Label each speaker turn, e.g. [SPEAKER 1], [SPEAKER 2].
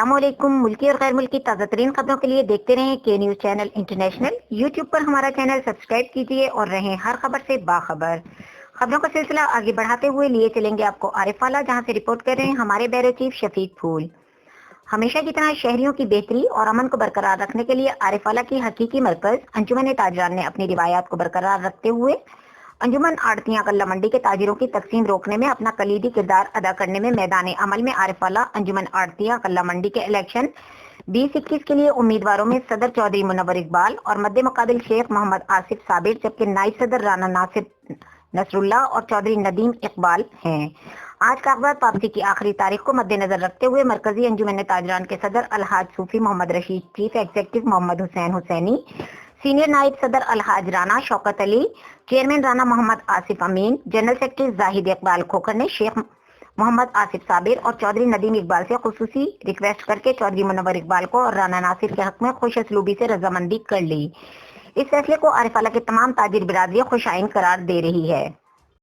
[SPEAKER 1] السلام علیکم۔ ملکی اور غیر ملکی تازہ ترین خبروں کے لیے دیکھتے رہیں کے نیوز چینل انٹرنیشنل۔ یوٹیوب پر ہمارا چینل سبسکرائب کیجیے اور رہیں ہر خبر سے باخبر۔ خبروں کا سلسلہ آگے بڑھاتے ہوئے لیے چلیں گے آپ کو عارف والا، جہاں سے رپورٹ کر رہے ہیں ہمارے بیورو چیف شفیق پھول۔ ہمیشہ کی طرح شہریوں کی بہتری اور امن کو برقرار رکھنے کے لیے عارف والا کی حقیقی مرکز انجمن تاجران نے اپنی روایات کو برقرار رکھتے ہوئے انجمن آڑتیاں غلہ منڈی کے تاجروں کی تقسیم روکنے میں اپنا کلیدی کردار ادا کرنے میں میدان عمل میں عارف والا انجمن آڑتیاں غلہ منڈی کے الیکشن 2021 کے لیے امیدواروں میں صدر چودھری منور اقبال اور مد مقابل شیخ محمد آصف صابر، جبکہ نائب صدر رانا ناصر نصر اللہ اور چودھری ندیم اقبال ہیں۔ آج کا اخبار واپسی کی آخری تاریخ کو مد نظر رکھتے ہوئے مرکزی انجمن تاجران کے صدر الحاج صوفی محمد رشید، چیف ایگزیکٹو محمد حسین حسینی، سینئر نائب صدر الحاج رانا شوکت علی، چیئرمین رانا محمد آصف امین، جنرل سیکرٹری زاہد اقبال کھوکھر نے شیخ محمد آصف صابر اور چودھری ندیم اقبال سے خصوصی ریکویسٹ کر کے چودھری منور اقبال کو اور رانا ناصر کے حق میں خوش اسلوبی سے رضامندی کر لی۔ اس فیصلے کو عارف والا کے تمام تاجر برادری خوش آئند قرار دے رہی ہے۔